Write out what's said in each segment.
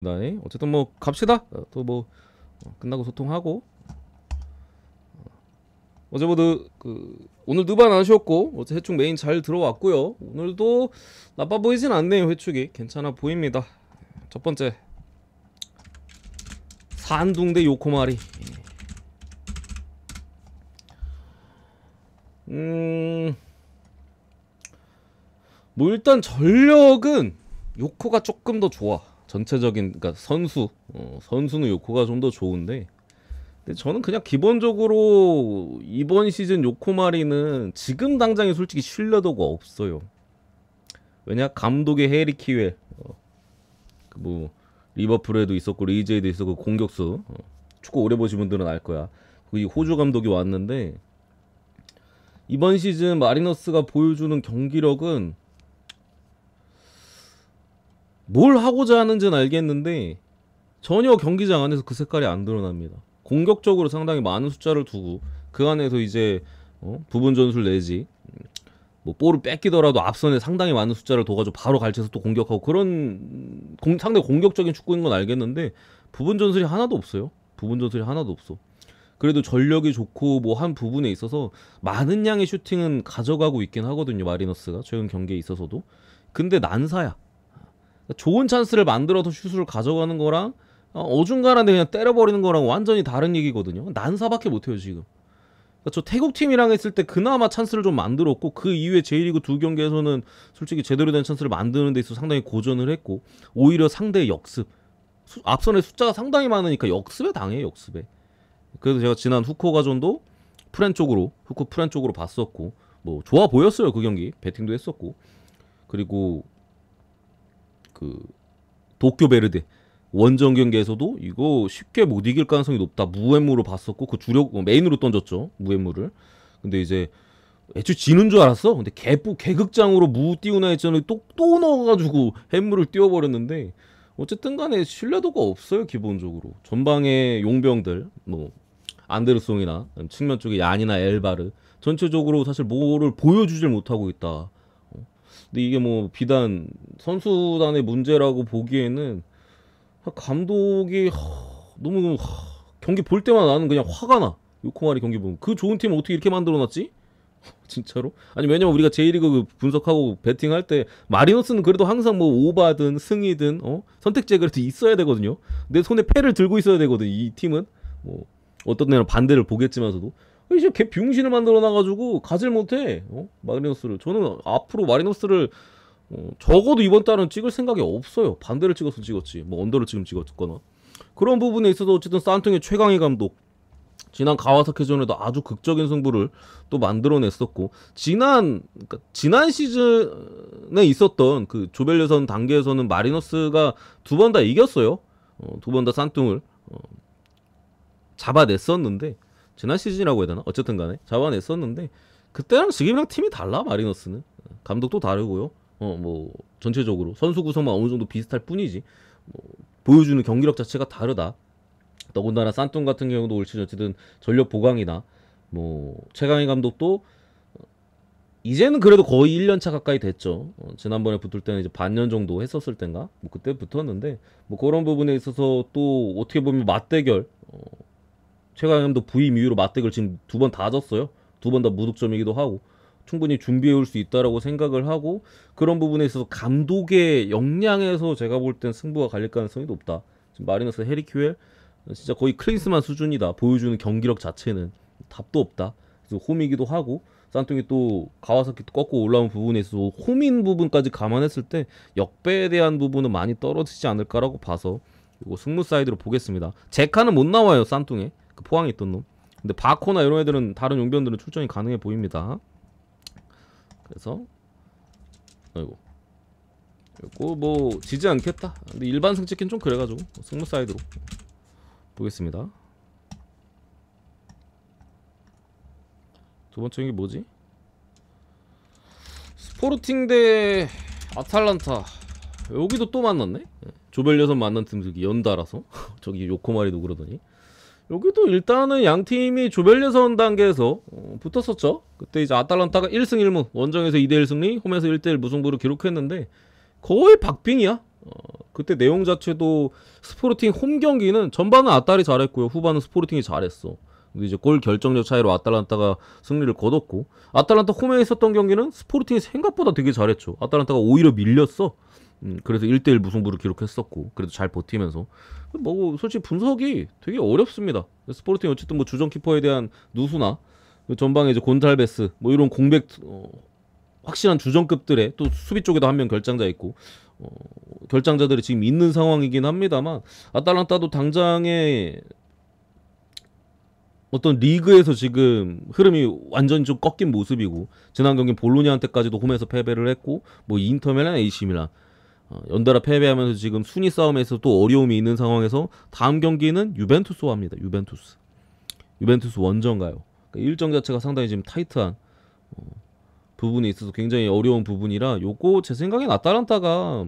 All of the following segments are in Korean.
네, 어쨌든 뭐 갑시다. 또 뭐 끝나고 소통하고. 어제 오늘 누반 안 쉬었고 어제 해축 메인 잘 들어왔고요. 오늘도 나빠 보이진 않네요. 해축이 괜찮아 보입니다. 첫 번째 산둥대 요코마리. 뭐 일단 전력은 요코가 조금 더 좋아. 전체적인 그러니까 선수는 요코가 좀 더 좋은데, 근데 저는 그냥 기본적으로 이번 시즌 요코마리는 지금 당장에 솔직히 신뢰도가 없어요. 왜냐, 감독의 해리 키웰, 뭐 리버풀에도 있었고 리즈에도 있었고 공격수, 축구 오래 보신 분들은 알 거야. 이 호주 감독이 왔는데 이번 시즌 마리너스가 보여주는 경기력은 뭘 하고자 하는지는 알겠는데 전혀 경기장 안에서 그 색깔이 안 드러납니다. 공격적으로 상당히 많은 숫자를 두고 그 안에서 이제 부분 전술 내지 뭐 볼을 뺏기더라도 앞선에 상당히 많은 숫자를 둬가지고 바로 갈치해서 또 공격하고 그런 상당히 공격적인 축구인 건 알겠는데 부분 전술이 하나도 없어요. 부분 전술이 하나도 없어. 그래도 전력이 좋고 뭐 한 부분에 있어서 많은 양의 슈팅은 가져가고 있긴 하거든요. 마리너스가 최근 경기에 있어서도. 근데 난사야. 좋은 찬스를 만들어서 슛을 가져가는 거랑 어중간한데 그냥 때려버리는 거랑 완전히 다른 얘기거든요. 난사밖에 못해요 지금. 그러니까 저 태국 팀이랑 했을 때 그나마 찬스를 좀 만들었고 그 이후에 J리그 두 경기에서는 솔직히 제대로 된 찬스를 만드는 데 있어서 상당히 고전을 했고, 오히려 상대의 역습, 앞선에 숫자가 상당히 많으니까 역습에 당해요. 역습에. 그래서 제가 지난 후코가전도 후코 프렌 쪽으로 봤었고 뭐 좋아 보였어요. 그 경기 배팅도 했었고, 그리고 그 도쿄 베르데 원정 경기에서도 이거 쉽게 못 이길 가능성이 높다. 무앤무로 봤었고 그 주력 메인으로 던졌죠. 무앤무를. 근데 이제 애초에 지는 줄 알았어. 근데 개극장으로 무 띄우나 했잖아요. 또 넣어가지고 햄무를 띄워버렸는데 어쨌든 간에 신뢰도가 없어요. 기본적으로 전방의 용병들 뭐 안데르송이나 측면 쪽에 얀이나 엘바르 전체적으로 사실 뭐를 보여주질 못하고 있다. 근데 이게 뭐 비단 선수단의 문제라고 보기에는 감독이 너무 경기 볼 때마다 나는 그냥 화가 나. 요코마리 경기 보면 그 좋은 팀을 어떻게 이렇게 만들어놨지? 진짜로? 아니 왜냐면 우리가 J리그 분석하고 배팅할 때 마리노스는 그래도 항상 뭐 오바든 승이든 선택지가 그래도 있어야 되거든요. 내 손에 패를 들고 있어야 되거든. 이 팀은 뭐 어떤 데는 반대를 보겠지만서도 이제 걔 병신을 만들어 놔가지고 가질 못해. 마리노스를. 저는 앞으로 마리노스를 적어도 이번 달은 찍을 생각이 없어요. 반대를 찍었으면 찍었지. 뭐 언더를 지금 찍었거나. 그런 부분에 있어서 어쨌든 산통의 최강희 감독 지난 가와사키전에도 아주 극적인 승부를 또 만들어냈었고, 지난 시즌에 있었던 그 조별 예선 단계에서는 마리너스가 두 번 다 이겼어요. 두 번 다 산통을 잡아냈었는데, 지난 시즌이라고 해야 되나? 어쨌든 간에 잡아냈었는데 그때랑 지금이랑 팀이 달라. 마리너스는 감독도 다르고요. 뭐 전체적으로 선수 구성만 어느 정도 비슷할 뿐이지 뭐 보여주는 경기력 자체가 다르다. 더군다나 산뚱 같은 경우도 올 시즌 어쨌든 전력 보강이나 뭐 최강희 감독도 이제는 그래도 거의 1년차 가까이 됐죠. 지난번에 붙을 때는 이제 반년 정도 했었을 땐가 뭐 그때 붙었는데 뭐 그런 부분에 있어서 또 어떻게 보면 맞대결, 최강희 감독 부임 이후로 맞대결 지금 두 번 다 졌어요. 두 번 다 무득점이기도 하고 충분히 준비해 올 수 있다라고 생각을 하고, 그런 부분에 있어서 감독의 역량에서 제가 볼 땐 승부가 갈릴 가능성이 높다. 지금 마리너스 해리 큐엘 진짜 거의 클린스만 수준이다. 보여주는 경기력 자체는 답도 없다. 그래서 홈이기도 하고 산통이 또 가와사키 또 꺾고 올라온 부분에 있어서 홈인 부분까지 감안했을 때 역배에 대한 부분은 많이 떨어지지 않을까라고 봐서 이거 승무 사이드로 보겠습니다. 제카는 못 나와요. 산통에 그 포항에 있던 놈. 근데 바코나 이런 애들은 다른 용병들은 출전이 가능해 보입니다. 그래서 아이고 이거 뭐 지지 않겠다. 근데 일반 승 찍긴 좀 그래가지고 승무 사이드로 보겠습니다. 두 번째 경기 뭐지? 스포르팅 대 아탈란타. 여기도 또 만났네. 조별 예선 만난 팀들이 연달아서 저기 요코마리도 그러더니 여기도 일단은 양 팀이 조별 예선 단계에서 붙었었죠. 그때 이제 아탈란타가 1승 1무 원정에서 2대1 승리, 홈에서 1대1 무승부를 기록했는데 거의 박빙이야. 그때 내용 자체도 스포르팅 홈 경기는 전반은 아딸이 잘했고요. 후반은 스포르팅이 잘했어. 근데 이제 골 결정력 차이로 아탈란타가 승리를 거뒀고, 아탈란타 홈에 있었던 경기는 스포르팅이 생각보다 되게 잘했죠. 아탈란타가 오히려 밀렸어. 그래서 1대1 무승부를 기록했었고, 그래도 잘 버티면서 뭐 솔직히 분석이 되게 어렵습니다. 스포르팅 어쨌든 뭐 주전 키퍼에 대한 누수나 전방에 이제 곤살베스 뭐 이런 공백 확실한 주전급들의 또 수비 쪽에도 한 명 결장자 있고 결장자들이 지금 있는 상황이긴 합니다만, 아탈란타도 당장에 어떤 리그에서 지금 흐름이 완전히 좀 꺾인 모습이고, 지난 경기 볼로냐한테까지도 홈에서 패배를 했고, 뭐 인터밀란, AC 밀란 연달아 패배하면서 지금 순위 싸움에서 또 어려움이 있는 상황에서 다음 경기는 유벤투스와 합니다. 유벤투스 원정가요. 그러니까 일정 자체가 상당히 지금 타이트한 부분이 있어서 굉장히 어려운 부분이라, 요거 제 생각엔 아탈란타가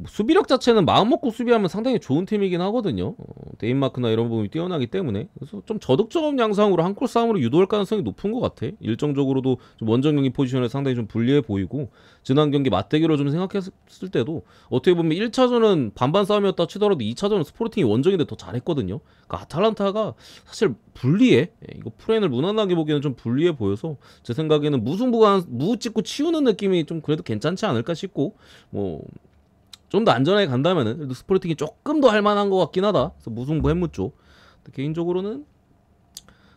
수비력 자체는 마음 먹고 수비하면 상당히 좋은 팀이긴 하거든요. 데인마크나 이런 부분이 뛰어나기 때문에. 그래서 좀 저득점 양상으로 한 골 싸움으로 유도할 가능성이 높은 것 같아. 일정적으로도 좀 원정 경기 포지션에 상당히 좀 불리해 보이고, 지난 경기 맞대결로 좀 생각했을 때도 어떻게 보면 1차전은 반반 싸움이었다 치더라도 2차전은 스포르팅이 원정인데 더 잘했거든요. 그러니까 아탈란타가 사실 불리해. 이거 프레인을 무난하게 보기에는 좀 불리해 보여서 제 생각에는 무우 찍고 치우는 느낌이 좀 그래도 괜찮지 않을까 싶고, 뭐 좀 더 안전하게 간다면은 그래도 스포르팅이 조금 더 할만한 것 같긴 하다. 그래서 무승부 햄무 쪽 개인적으로는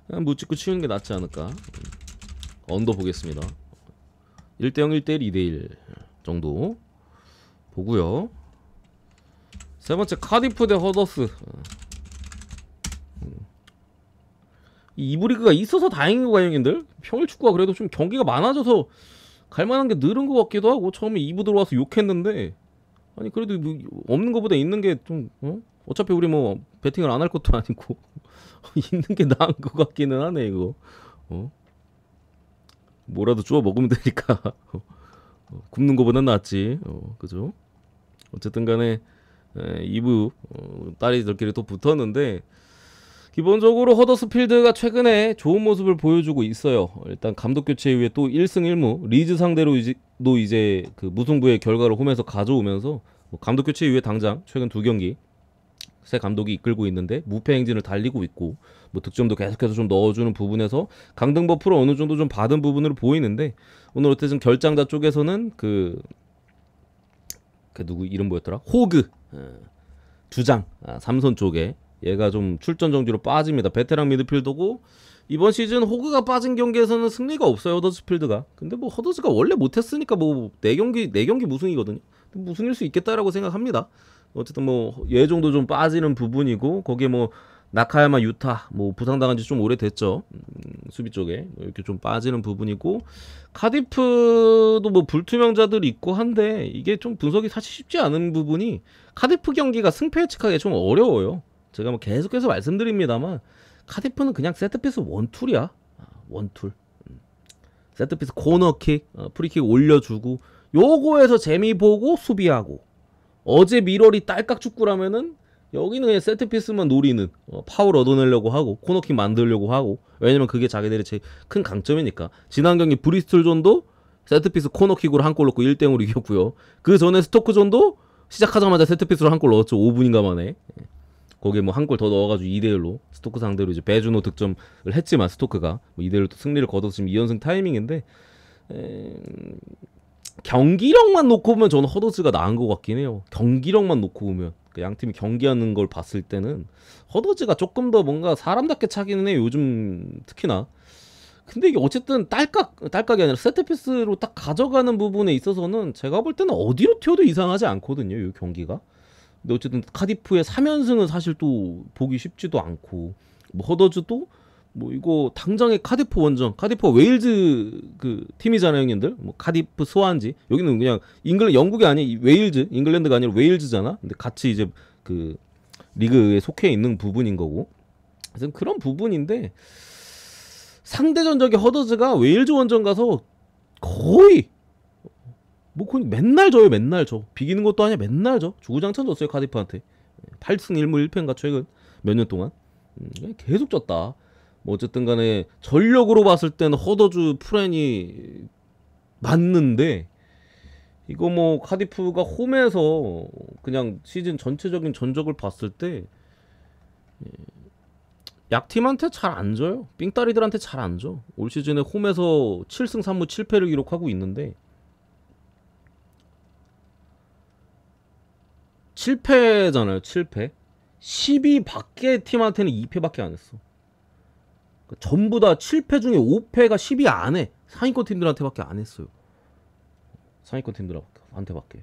그냥 무찍고 치우는 게 낫지 않을까. 언더 보겠습니다. 1대0, 1대1, 2대1 정도 보고요. 세 번째 카디프 대 허더스. 이 2부 리그가 있어서 다행인 거 형님들. 평일 축구가 그래도 좀 경기가 많아져서 갈만한 게 늘은 것 같기도 하고, 처음에 2부 들어와서 욕했는데, 아니 그래도 뭐 없는 거보다 있는 게 좀 어차피 우리 뭐 배팅을 안 할 것도 아니고 있는 게 나은 것 같기는 하네 이거. 뭐라도 주워 먹으면 되니까 굶는 거보단 낫지. 그죠? 어쨌든 간에 2부 딸이들끼리 또 붙었는데, 기본적으로 허더스필드가 최근에 좋은 모습을 보여주고 있어요. 일단 감독 교체 이후에 또 1승 1무 리즈 상대로 이제 그 무승부의 결과를 홈에서 가져오면서, 뭐 감독 교체 이후에 당장 최근 2경기 새 감독이 이끌고 있는데 무패 행진을 달리고 있고, 뭐 득점도 계속해서 좀 넣어주는 부분에서 강등 버프를 어느 정도 좀 받은 부분으로 보이는데, 오늘 어쨌든 결장자 쪽에서는 그 누구 이름 뭐였더라? 호그 주장 삼선 쪽에 얘가 좀 출전 정지로 빠집니다. 베테랑 미드필더고, 이번 시즌 호그가 빠진 경기에서는 승리가 없어요, 허더스필드가. 근데 뭐 허더스가 원래 못했으니까 뭐 4경기 무승이거든요. 무승일 수 있겠다라고 생각합니다. 어쨌든 뭐 얘 정도 좀 빠지는 부분이고, 거기에 뭐 나카야마 유타 뭐 부상당한 지 좀 오래됐죠. 수비 쪽에 이렇게 좀 빠지는 부분이고, 카디프도 뭐 불투명자들이 있고 한데, 이게 좀 분석이 사실 쉽지 않은 부분이, 카디프 경기가 승패 예측하기가 좀 어려워요. 제가 뭐 계속해서 말씀드립니다만, 카디프는 그냥 세트피스 원툴이야. 원툴. 세트피스 코너킥, 프리킥 올려주고, 요거에서 재미 보고 수비하고. 어제 미러리 딸깍 축구라면은 여기는 그냥 세트피스만 노리는, 파울 얻어내려고 하고 코너킥 만들려고 하고, 왜냐면 그게 자기들의 제일 큰 강점이니까. 지난 경기 브리스톨존도 세트피스 코너킥으로 한 골 넣고 1대0으로 이겼고요. 그 전에 스토크존도 시작하자마자 세트피스로 한 골 넣었죠. 5분인가 만에. 거기에 뭐 한 골 더 넣어가지고 2대1로 스토크 상대로 이제 배주노 득점을 했지만, 스토크가 뭐 2대1로 또 승리를 거둬서 지금 2연승 타이밍인데, 경기력만 놓고 보면 저는 허더즈가 나은 것 같긴 해요. 경기력만 놓고 보면 양 팀이 경기하는 걸 봤을 때는 허더즈가 조금 더 뭔가 사람답게 차기는 해요, 요즘 특히나. 근데 이게 어쨌든 딸깍이 아니라 세트피스로 딱 가져가는 부분에 있어서는 제가 볼 때는 어디로 튀어도 이상하지 않거든요, 이 경기가. 근데 어쨌든 카디프의 3연승은 사실 또 보기 쉽지도 않고, 뭐 허더즈도 뭐 이거 당장에 카디프 원정, 카디프가 웨일즈 그 팀이잖아요 형님들. 뭐 카디프 스완지, 여기는 그냥 영국이 아니 웨일즈, 잉글랜드가 아니라 웨일즈잖아. 근데 같이 이제 그 리그에 속해 있는 부분인 거고, 그래서 그런 부분인데, 상대 전적의 허더즈가 웨일즈 원정 가서 거의 뭐 거의 맨날 져요. 맨날 져. 비기는 것도 아니야. 맨날 져. 주구장창 졌어요, 카디프한테. 8승 1무 1패인가 최근 몇 년 동안. 계속 졌다. 뭐 어쨌든 간에 전력으로 봤을 때는 허더즈 프렌이 맞는데, 이거 뭐 카디프가 홈에서 그냥 시즌 전체적인 전적을 봤을 때 약팀한테 잘 안 져요. 삥따리들한테 잘 안 져. 올 시즌에 홈에서 7승 3무 7패를 기록하고 있는데 7패잖아요. 7패. 12 밖의 팀한테는 2패밖에 안 했어. 그러니까 전부 다 7패 중에 5패가 12 안에 상위권 팀들한테밖에 안 했어요. 상위권 팀들한테밖에.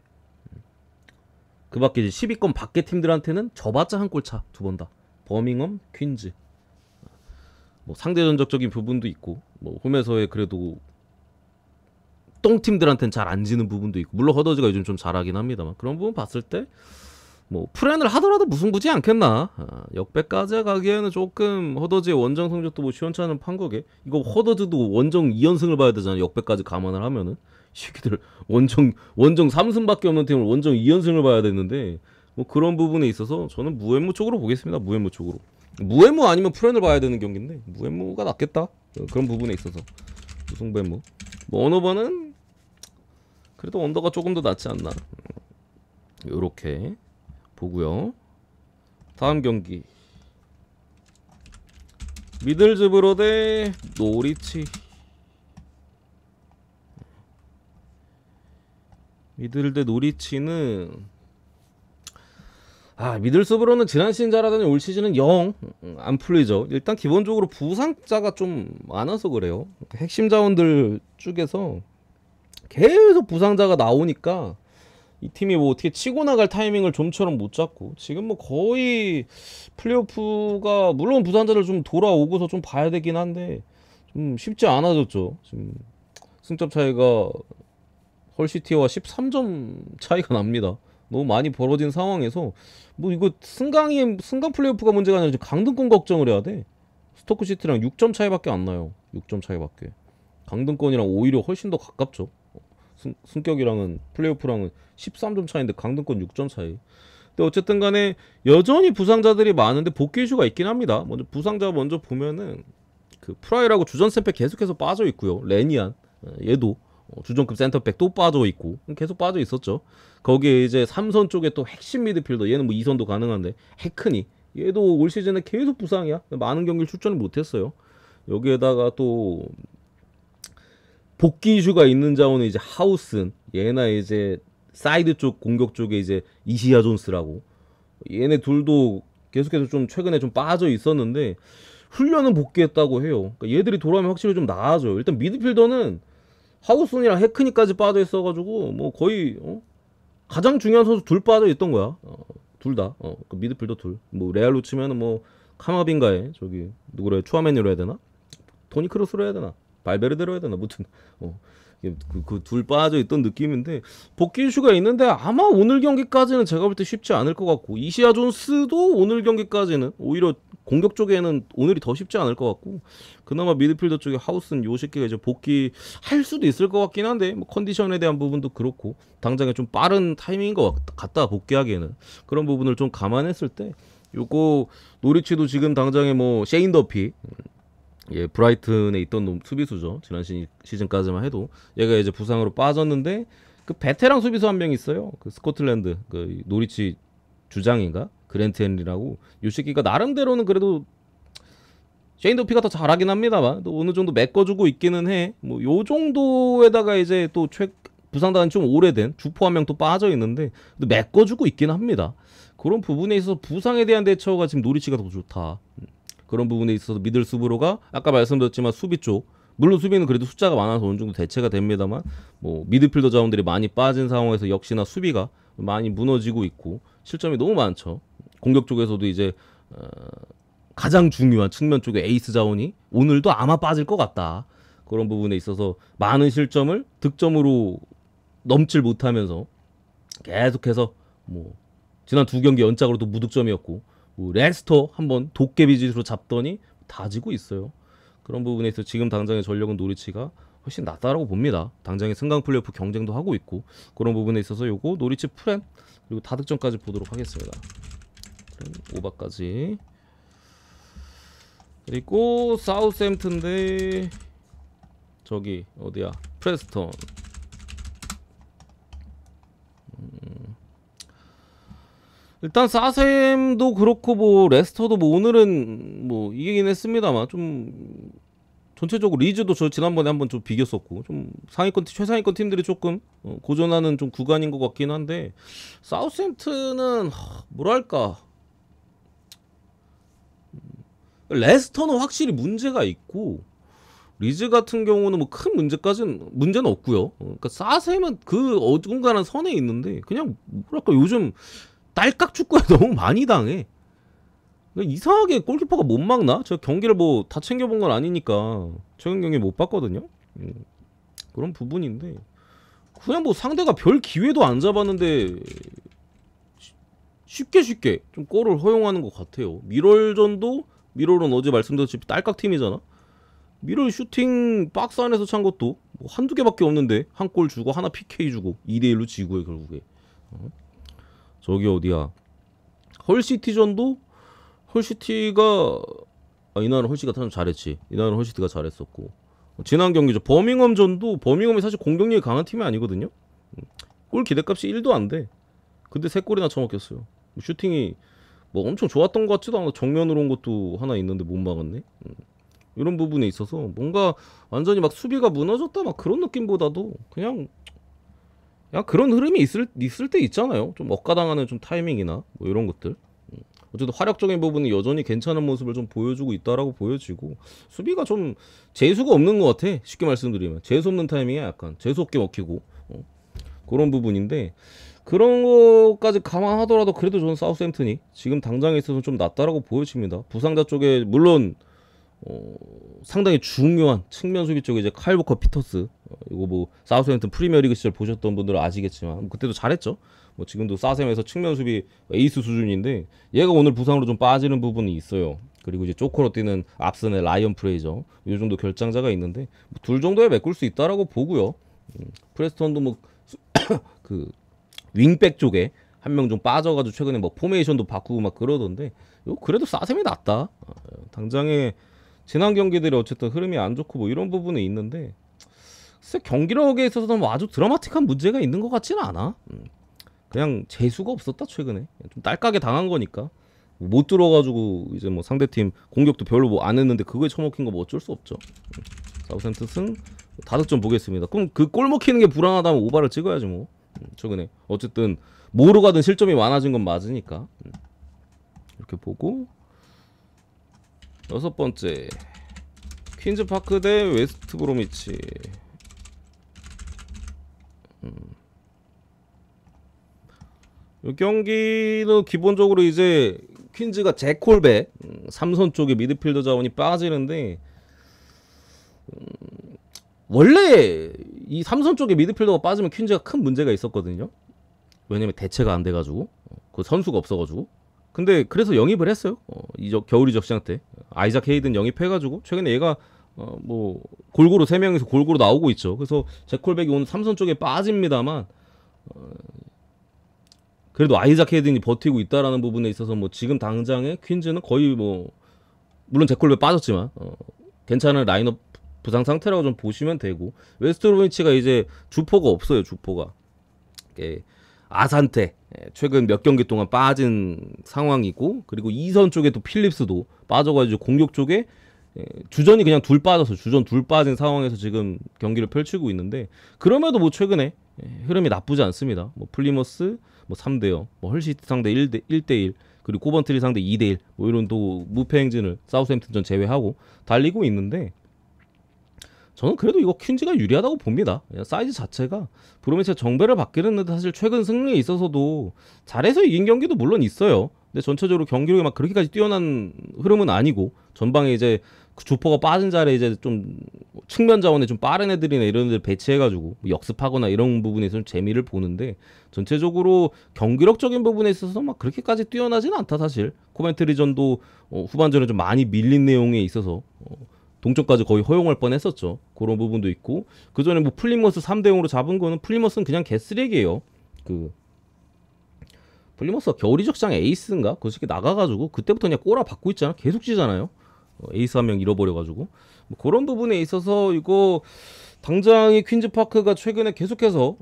그 밖에 이제 10위권 밖의 팀들한테는 저봤자 한 골 차. 두 번 다. 버밍엄, 퀸즈. 뭐 상대 전적적인 부분도 있고 뭐 홈에서의 그래도 똥팀들한테는 잘 안 지는 부분도 있고 물론 허더즈가 요즘 좀 잘하긴 합니다만 그런 부분 봤을 때 뭐 프렌을 하더라도 무승부지 않겠나. 역배까지 가기에는 조금 허더즈의 원정 성적도 뭐 시원찮은 판국에 이거 허더즈도 원정 2연승을 봐야 되잖아. 역배까지 감안을 하면은 시기들 원정 3승밖에 없는 팀을 원정 2연승을 봐야 되는데 뭐 그런 부분에 있어서 저는 무앤무 쪽으로 보겠습니다. 무앤무 쪽으로. 무앤무 아니면 프렌을 봐야 되는 경기인데 무앤무가 낫겠다. 그런 부분에 있어서 무승부앤무. 뭐 언어버는 그래도 언더가 조금 더 낫지 않나. 요렇게 보고요. 다음 경기 미들즈브로 대 노리치. 미들 대 노리치는 미들스브로는 지난 시즌 잘하더니 올 시즌은 영 안 풀리죠. 일단 기본적으로 부상자가 좀 많아서 그래요. 핵심 자원들 쪽에서 계속 부상자가 나오니까 이 팀이 뭐 어떻게 치고 나갈 타이밍을 좀처럼 못 잡고 지금 뭐 거의 플레이오프가 물론 부상자들 좀 돌아오고서 좀 봐야 되긴 한데 좀 쉽지 않아졌죠. 지금 승점 차이가 헐시티와 13점 차이가 납니다. 너무 많이 벌어진 상황에서 뭐 이거 승강 플레이오프가 문제가 아니라 강등권 걱정을 해야 돼. 스토크시티랑 6점 차이밖에 안 나요. 6점 차이밖에. 강등권이랑 오히려 훨씬 더 가깝죠. 승격이랑은 플레이오프랑은 13점 차이인데 강등권 6점 차이. 근데 어쨌든 간에 여전히 부상자들이 많은데 복귀 이슈가 있긴 합니다. 먼저 부상자 먼저 보면은 그 프라이라고 주전 센백 계속해서 빠져 있고요. 레니안 얘도 주전급 센터백 또 빠져 있고 계속 빠져 있었죠. 거기에 이제 삼선 쪽에 또 핵심 미드필더 얘는 뭐 2선도 가능한데 해크니 얘도 올 시즌에 계속 부상이야. 많은 경기를 출전을 못했어요. 여기에다가 또 복귀 이슈가 있는 자원은 이제 하우슨 얘나 이제 사이드 쪽 공격 쪽에 이제 이시야 존스라고 얘네 둘도 계속해서 좀 최근에 좀 빠져 있었는데 훈련은 복귀했다고 해요. 그러니까 얘들이 돌아오면 확실히 좀 나아져요. 일단 미드필더는 하우슨이랑 해크니까지 빠져 있어가지고 뭐 거의 가장 중요한 선수 둘 빠져 있던 거야. 둘 다. 그 미드필더 둘. 뭐 레알로 치면은 뭐 카마빈가에 저기 누구래 추아메니로 해야 되나? 토니 크로스로 해야 되나? 발베르데로 해야 되나? 무튼 그 둘 빠져 있던 느낌인데 복귀 이슈가 있는데 아마 오늘 경기까지는 제가 볼 때 쉽지 않을 것 같고 이시아 존스도 오늘 경기까지는 오히려 공격 쪽에는 오늘이 더 쉽지 않을 것 같고 그나마 미드필더 쪽에 하우슨 요시키가 이제 복귀할 수도 있을 것 같긴 한데 뭐 컨디션에 대한 부분도 그렇고 당장에 좀 빠른 타이밍인 것 같다 복귀하기에는 그런 부분을 좀 감안했을 때 요거 노리치도 지금 당장에 뭐 셰인 더피 브라이튼에 있던 수비수죠. 지난 시즌까지만 해도 얘가 이제 부상으로 빠졌는데 그 베테랑 수비수 한 명 있어요. 그 스코틀랜드 그 노리치 주장인가 그랜트 헨리라고 요 새끼가 나름대로는 그래도 셰인 더피가 더 잘하긴 합니다만 또 어느 정도 메꿔주고 있기는 해. 뭐 요 정도에다가 이제 또 부상당한 좀 오래된 주포 한 명 또 빠져 있는데 메꿔주고 있긴 합니다. 그런 부분에 있어서 부상에 대한 대처가 지금 노리치가 더 좋다. 그런 부분에 있어서 미들스브로가 아까 말씀드렸지만 수비 쪽 물론 수비는 그래도 숫자가 많아서 어느 정도 대체가 됩니다만 뭐 미드필더 자원들이 많이 빠진 상황에서 역시나 수비가 많이 무너지고 있고 실점이 너무 많죠. 공격 쪽에서도 이제 가장 중요한 측면 쪽에 에이스 자원이 오늘도 아마 빠질 것 같다. 그런 부분에 있어서 많은 실점을 득점으로 넘질 못하면서 계속해서 뭐 지난 두 경기 연짝으로 또 무득점이었고 뭐 레스터 한번 도깨비짓으로 잡더니 다 지고 있어요. 그런 부분에 있어서 지금 당장의 전력은 노리치가 훨씬 낫다라고 봅니다. 당장의 승강 플레이오프 경쟁도 하고 있고 그런 부분에 있어서 요거 노리치 프렌 그리고 다득점까지 보도록 하겠습니다. 프렌 오바까지 그리고 사우스햄튼 대 저기 어디야 프레스턴 일단 사셈도 그렇고 뭐 레스터도 뭐 오늘은 뭐 이기긴 했습니다만 좀 전체적으로 리즈도 저 지난번에 한번 좀 비겼었고 좀 상위권 최상위권 팀들이 조금 고전하는 좀 구간인 것 같긴 한데 사우스햄튼은 뭐랄까 레스터는 확실히 문제가 있고 리즈 같은 경우는 뭐 큰 문제는 없고요. 그러니까 사셈은 그 어중간한 선에 있는데 그냥 뭐랄까 요즘 딸깍 축구에 너무 많이 당해. 이상하게 골키퍼가 못 막나? 제가 경기를 뭐 다 챙겨본 건 아니니까 최근 경기 못 봤거든요. 그런 부분인데 그냥 뭐 상대가 별 기회도 안 잡았는데 쉽게 좀 골을 허용하는 것 같아요. 미럴은 어제 말씀드렸듯이 딸깍 팀이잖아. 미럴 슈팅 박스 안에서 찬 것도 뭐 한두 개밖에 없는데 한 골 주고 하나 PK 주고 2대1로 지고요 결국에. 저기 어디야 헐시티전도 헐시티가 이날은 헐시티가 참 잘했지. 이날은 헐시티가 잘했었고 지난 경기죠 버밍엄전도 버밍엄이 사실 공격력이 강한 팀이 아니거든요. 골 기대값이 1도 안돼. 근데 3골이나 처먹혔어요. 슈팅이 뭐 엄청 좋았던 것 같지도 않아. 정면으로 온 것도 하나 있는데 못 막았네. 이런 부분에 있어서 뭔가 완전히 막 수비가 무너졌다 막 그런 느낌보다도 그냥 그런 흐름이 있을 때 있잖아요. 좀 억가당하는 좀 타이밍이나 뭐 이런 것들. 어쨌든 화력적인 부분은 여전히 괜찮은 모습을 좀 보여주고 있다라고 보여지고 수비가 좀 재수가 없는 것 같아. 쉽게 말씀드리면 재수 없는 타이밍에 약간 재수 없게 먹히고 그런 부분인데 그런 것까지 감안하더라도 그래도 저는 사우스햄튼이 지금 당장에 있어서 좀 낫다라고 보여집니다. 부상자 쪽에 물론 상당히 중요한 측면 수비 쪽에 이제 카일 워커 피터스 이거 뭐 사우스햄튼 프리미어리그 시절 보셨던 분들은 아시겠지만 그때도 잘했죠. 뭐 지금도 사셈에서 측면 수비 에이스 수준인데 얘가 오늘 부상으로 좀 빠지는 부분이 있어요. 그리고 이제 조커로 뛰는 앞선의 라이언 프레이저 이 정도 결장자가 있는데 뭐둘 정도에 메꿀 수 있다라고 보고요. 프레스턴도 뭐 그 윙백 쪽에 한 명 좀 빠져가지고 최근에 뭐 포메이션도 바꾸고 막 그러던데 그래도 사셈이 낫다. 당장에 지난 경기들이 어쨌든 흐름이 안 좋고 뭐 이런 부분이 있는데 경기력에 있어서는 뭐 아주 드라마틱한 문제가 있는 것 같지는 않아. 그냥 재수가 없었다 최근에. 좀 딸깍에 당한 거니까 못 들어가지고 이제 뭐 상대팀 공격도 별로 뭐 안 했는데 그거에 처먹힌 거 뭐 어쩔 수 없죠. 사우스햄튼 승 다득점 보겠습니다. 그럼 그 골 먹히는 게 불안하다면 오바를 찍어야지 뭐. 최근에 어쨌든 뭐로 가든 실점이 많아진 건 맞으니까 이렇게 보고 여섯 번째 퀸즈 파크 대 웨스트 브로미치. 이 경기는 기본적으로 이제 퀸즈가 제콜백 3선 쪽에 미드필더 자원이 빠지는데 원래 이 3선 쪽에 미드필더가 빠지면 퀸즈가 큰 문제가 있었거든요. 왜냐면 대체가 안 돼가지고 그 선수가 없어가지고. 근데 그래서 영입을 했어요. 겨울 이적 시장 때 아이작 헤이든 영입해가지고 최근에 얘가 뭐 골고루 3명이서 골고루 나오고 있죠. 그래서 제콜백이 오늘 3선 쪽에 빠집니다만 그래도 아이작 헤이든이 버티고 있다라는 부분에 있어서 뭐 지금 당장에 퀸즈는 거의 뭐 물론 제콜백 빠졌지만 괜찮은 라인업 부상 상태라고 좀 보시면 되고 웨스트 브로미치가 이제 주포가 없어요. 주포가 아산테 최근 몇 경기 동안 빠진 상황이고 그리고 2선 쪽에 또 필립스도 빠져가지고 공격 쪽에 주전이 그냥 주전 둘 빠진 상황에서 지금 경기를 펼치고 있는데 그럼에도 뭐 최근에 흐름이 나쁘지 않습니다. 뭐 플리머스 뭐 3대0 뭐 헐시티 상대 1대1 그리고 코번트리 상대 2대1 뭐 이런 또 무패 행진을 사우스햄튼전 제외하고 달리고 있는데 저는 그래도 이거 퀸즈가 유리하다고 봅니다. 사이즈 자체가 브로미치가 정배를 받기는 했는데 사실 최근 승리에 있어서도 잘해서 이긴 경기도 물론 있어요. 근데 전체적으로 경기력이 막 그렇게까지 뛰어난 흐름은 아니고 전방에 이제 그 주포가 빠진 자리에 이제 좀 측면 자원에 좀 빠른 애들이나 이런 애들 배치해가지고 역습하거나 이런 부분에서 좀 재미를 보는데 전체적으로 경기력적인 부분에 있어서 막 그렇게까지 뛰어나지는 않다 사실. 코멘트리전도 후반전에 좀 많이 밀린 내용에 있어서 동점까지 거의 허용할 뻔했었죠. 그런 부분도 있고 그 전에 뭐 플리머스 3대0으로 잡은 거는 플리머스는 그냥 개쓰레기예요. 플리머스가 겨울 이적장 에이스인가? 그 새끼 나가가지고 그때부터 그냥 꼬라 받고 있잖아. 계속 지잖아요. 에이스 한 명 잃어버려가지고 뭐 그런 부분에 있어서 이거 당장이 퀸즈파크가 최근에 계속해서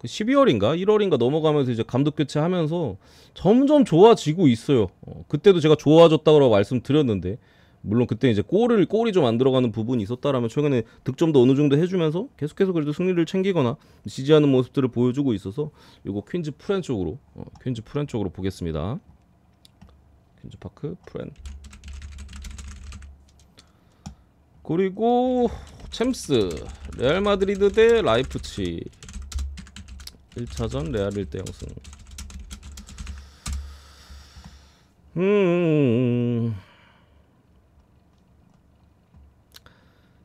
12월인가 1월인가 넘어가면서 이제 감독 교체하면서 점점 좋아지고 있어요. 그때도 제가 좋아졌다고 말씀드렸는데 물론 그때 이제 골이 좀 안 들어가는 부분이 있었다라면 최근에 득점도 어느 정도 해주면서 계속해서 그래도 승리를 챙기거나 지지하는 모습들을 보여주고 있어서 이거 퀸즈 프렌 쪽으로 보겠습니다. 퀸즈 파크 프렌. 그리고 챔스 레알 마드리드 대 라이프치 1차전 레알 1대 0승.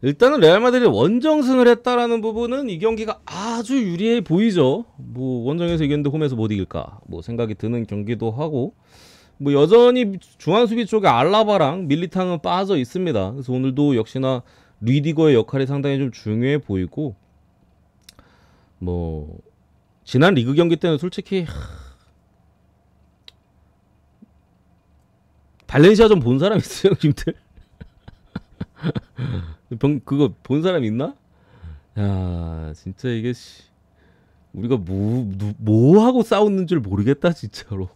일단은 레알 마드리드 원정승을 했다라는 부분은 이 경기가 아주 유리해 보이죠. 뭐 원정에서 이겼는데 홈에서 못 이길까 뭐 생각이 드는 경기도 하고, 뭐 여전히 중앙 수비 쪽에 알라바랑 밀리탕은 빠져 있습니다. 그래서 오늘도 역시나 리디거의 역할이 상당히 좀 중요해 보이고, 뭐 지난 리그 경기 때는 솔직히 발렌시아전 본 사람 있어요, 님들? 그거 본 사람 있나? 야, 진짜 이게 우리가 뭐 하고 싸웠는 줄 모르겠다, 진짜로.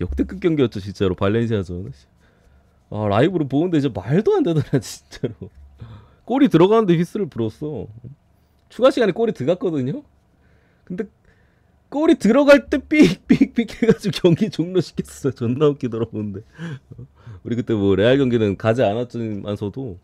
역대급 경기였죠, 진짜로. 발렌시아전. 아, 라이브로 보는데 이제 말도 안 되더라, 진짜로. 골이 들어가는데 휘슬을 불었어. 추가 시간에 골이 들어갔거든요. 근데 골이 들어갈 때 삑삑삑 해가지고 경기 종료시켰어요. 존나 웃기더라고. 근데 우리 그때 뭐 레알 경기는 가지 않았지만서도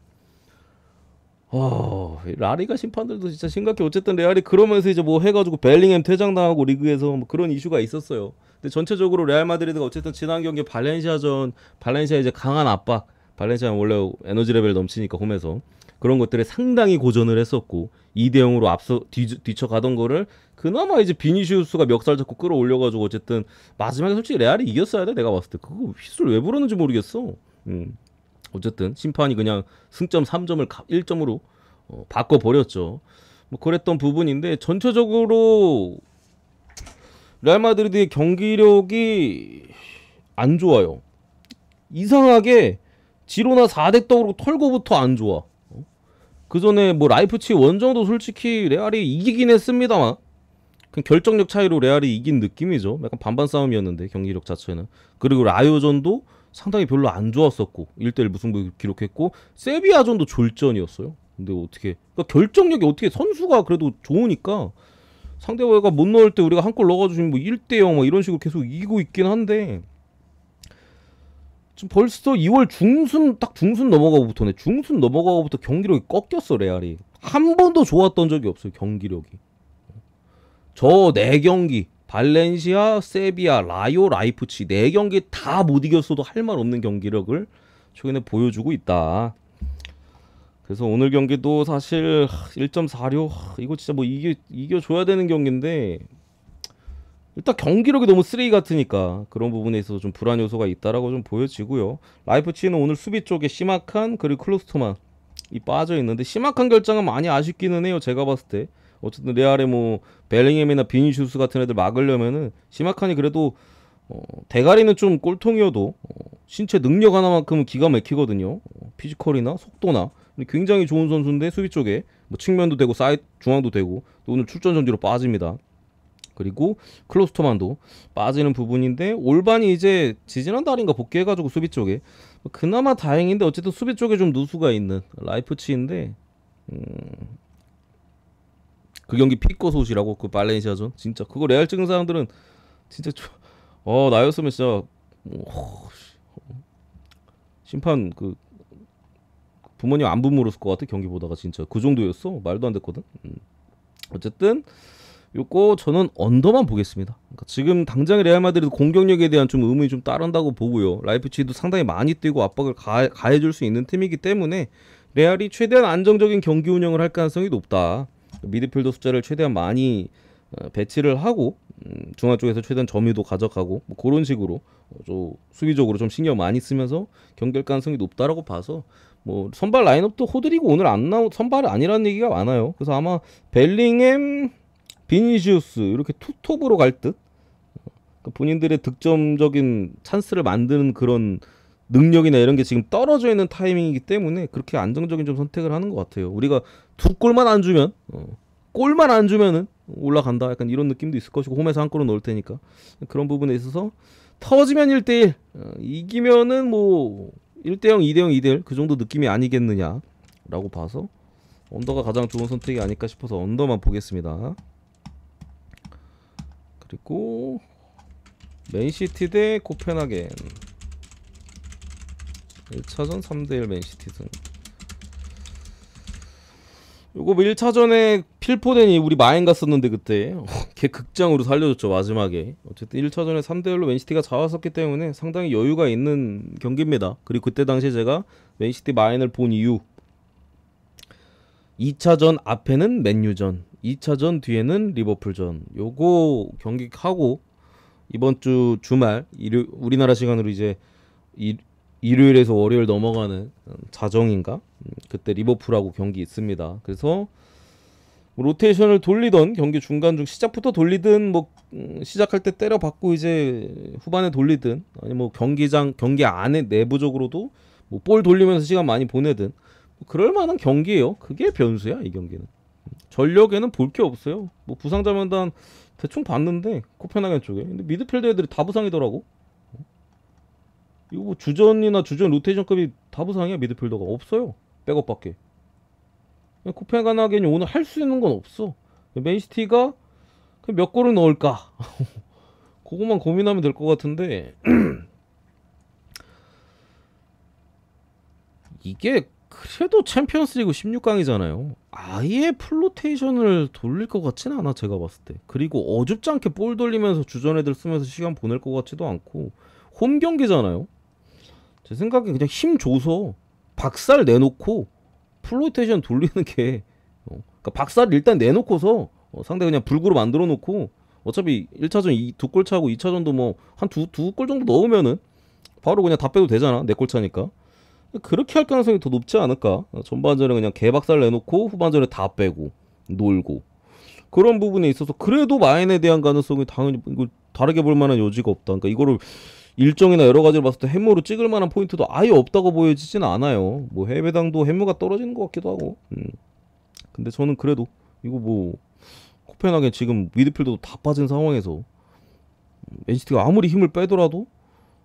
라리가 심판들도 진짜 심각해. 어쨌든 레알이 그러면서 이제 뭐 해가지고 벨링햄 퇴장당하고 리그에서 뭐 그런 이슈가 있었어요. 근데 전체적으로 레알 마드리드가 어쨌든 지난 경기 발렌시아 이제 강한 압박, 발렌시아는 원래 에너지 레벨 넘치니까 홈에서 그런 것들에 상당히 고전을 했었고 2대 0으로 앞서 뒤쳐가던 거를 그나마 이제 비니시우스가 멱살 잡고 끌어올려가지고 어쨌든 마지막에 솔직히 레알이 이겼어야 돼. 내가 봤을 때 그거 휘슬 왜 부르는지 모르겠어. 어쨌든 심판이 그냥 승점 3점을 1점으로 바꿔버렸죠. 뭐 그랬던 부분인데 전체적으로 레알 마드리드의 경기력이 안 좋아요. 이상하게 지로나 4대 떡으로 털고부터 안 좋아. 그 전에 뭐 라이프치 원정도 솔직히 레알이 이기긴 했습니다만 그냥 결정력 차이로 레알이 이긴 느낌이죠. 약간 반반 싸움이었는데 경기력 자체는. 그리고 라요전도 상당히 별로 안 좋았었고 1대1 무승부 기록했고 세비야전도 졸전이었어요. 근데 어떻게 그러니까 결정력이 어떻게 선수가 그래도 좋으니까 상대가 못 넣을 때 우리가 한 골 넣어가지고 뭐 1대0 뭐 이런 식으로 계속 이기고 있긴 한데 지금 벌써 2월 중순 넘어가고부터네. 중순 넘어가고부터 경기력이 꺾였어. 레알이 한 번도 좋았던 적이 없어요. 경기력이 저 4경기 발렌시아, 세비야, 라요, 라이프치 4경기 다 못 이겼어도 할 말 없는 경기력을 최근에 보여주고 있다. 그래서 오늘 경기도 사실 1.46 이거 진짜 뭐 이겨줘야 되는 경기인데 일단 경기력이 너무 쓰레기 같으니까 그런 부분에 있어서 좀 불안 요소가 있다라고 좀 보여지고요. 라이프치히는 오늘 수비 쪽에 시마칸 그리고 클로스토만 이 빠져 있는데 시마칸 결정은 많이 아쉽기는 해요. 제가 봤을 때 어쨌든 레알의 뭐 벨링햄이나 비니슈스 같은 애들 막으려면은 시마칸이 그래도 대가리는 좀 꼴통이어도 신체 능력 하나만큼은 기가 막히거든요. 피지컬이나 속도나 굉장히 좋은 선수인데 수비 쪽에 뭐 측면도 되고 사이드 중앙도 되고 또 오늘 출전 정지로 빠집니다. 그리고 클로스토만도 빠지는 부분인데 올반이 이제 지지난달인가 복귀해가지고 수비 쪽에 그나마 다행인데 어쨌든 수비 쪽에 좀 누수가 있는 라이프치인데 그 경기 피꺼소시라고 그 발렌시아전 진짜 그거 레알 찍은 사람들은 진짜 나였으면 진짜 심판 그 부모님 안부 물었을 것 같아. 경기 보다가 진짜 그 정도였어. 말도 안 됐거든. 어쨌든 요거 저는 언더만 보겠습니다. 그러니까 지금 당장의 레알 마드리드 공격력에 대한 좀 의문이 좀 따른다고 보고요. 라이프치히도 상당히 많이 뛰고 압박을 가해줄 수 있는 팀이기 때문에 레알이 최대한 안정적인 경기 운영을 할 가능성이 높다. 미드필더 숫자를 최대한 많이 배치를 하고 중앙 쪽에서 최대한 점유도 가져가고 뭐 그런 식으로 좀 수비적으로 좀 신경 많이 쓰면서 경기할 가능성이 높다라고 봐서 뭐 선발 라인업도 호드리고 오늘 안 나오 선발이 아니라는 얘기가 많아요. 그래서 아마 벨링햄, 비니시우스 이렇게 투톱으로 갈 듯. 본인들의 득점적인 찬스를 만드는 그런 능력이나 이런 게 지금 떨어져 있는 타이밍이기 때문에 그렇게 안정적인 좀 선택을 하는 것 같아요. 우리가 두 골만 안 주면 골만 안 주면은 올라간다 약간 이런 느낌도 있을 것이고 홈에서 한 골은 넣을 테니까 그런 부분에 있어서 터지면 1대1 이기면은 뭐 1대0 2대0 2대1 그 정도 느낌이 아니겠느냐 라고 봐서 언더가 가장 좋은 선택이 아닐까 싶어서 언더만 보겠습니다. 그리고 맨시티 대 코펜하겐 1차전 3대1 맨시티 승. 요거 뭐 1차전에 필포덴이 우리 마인 갔었는데 그때 걔 극장으로 살려줬죠 마지막에. 어쨌든 1차전에 3대1로 맨시티가 잡았었기 때문에 상당히 여유가 있는 경기입니다. 그리고 그때 당시에 제가 맨시티 마인을 본 이유 2차전 앞에는 맨유전 2차전 뒤에는 리버풀전 요거 경기하고 이번 주 주말 우리나라 시간으로 이제 일요일에서 월요일 넘어가는 자정인가 그때 리버풀하고 경기 있습니다. 그래서 로테이션을 돌리던 경기 중간중 시작부터 돌리든 뭐 시작할 때 때려 받고 이제 후반에 돌리든 아니 뭐 경기 안에 내부적으로도 뭐 볼 돌리면서 시간 많이 보내든 뭐 그럴 만한 경기예요. 그게 변수야 이 경기는. 전력에는 볼 게 없어요. 뭐 부상자 명단 대충 봤는데 코펜하겐 쪽에 근데 미드필더 애들이 다 부상이더라고. 이거 뭐 주전이나 주전 로테이션급이 다 부상이야. 미드필더가 없어요. 백업밖에. 코펜하겐이 오늘 할 수 있는 건 없어. 맨시티가 몇 골을 넣을까 그것만 고민하면 될 것 같은데 이게 그래도 챔피언스리그 16강이잖아요. 아예 플로테이션을 돌릴 것 같진 않아 제가 봤을 때. 그리고 어줍지 않게 볼 돌리면서 주전 애들 쓰면서 시간 보낼 것 같지도 않고 홈 경기잖아요. 제 생각엔 그냥 힘 줘서 박살 내놓고 플로테이션 돌리는 게 그러니까 박살 일단 내놓고서 상대 그냥 불구로 만들어 놓고 어차피 1차전 2골 차고 2차전도 뭐 한 두 골 정도 넣으면은 바로 그냥 다 빼도 되잖아. 4골 차니까. 그렇게 할 가능성이 더 높지 않을까. 전반전에 그냥 개박살 내놓고 후반전에 다 빼고 놀고 그런 부분에 있어서 그래도 마인에 대한 가능성이 당연히 이거 다르게 볼 만한 여지가 없다. 그러니까 이거를 일정이나 여러 가지를 봤을 때 해무로 찍을 만한 포인트도 아예 없다고 보여지진 않아요. 뭐 해외당도 해무가 떨어지는 것 같기도 하고. 근데 저는 그래도 이거 뭐 코펜하겐 지금 미드필더도 다 빠진 상황에서 맨시티가 아무리 힘을 빼더라도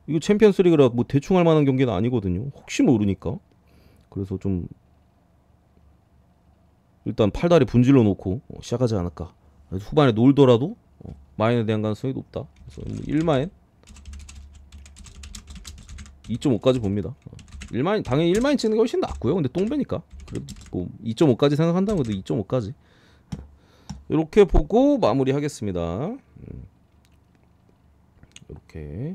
이거 챔피언스리그라 뭐 대충 할 만한 경기는 아니거든요. 혹시 모르니까. 그래서 좀 일단 팔다리 분질러 놓고 시작하지 않을까. 후반에 놀더라도 마인에 대한 가능성이 높다. 그래서 1마인 2.5까지 봅니다. 1마인 당연히 1마인 찍는 게 훨씬 낫고요. 근데 똥배니까. 그래도 뭐 2.5까지 생각한다면 그래도 2.5까지. 이렇게 보고 마무리하겠습니다. 이렇게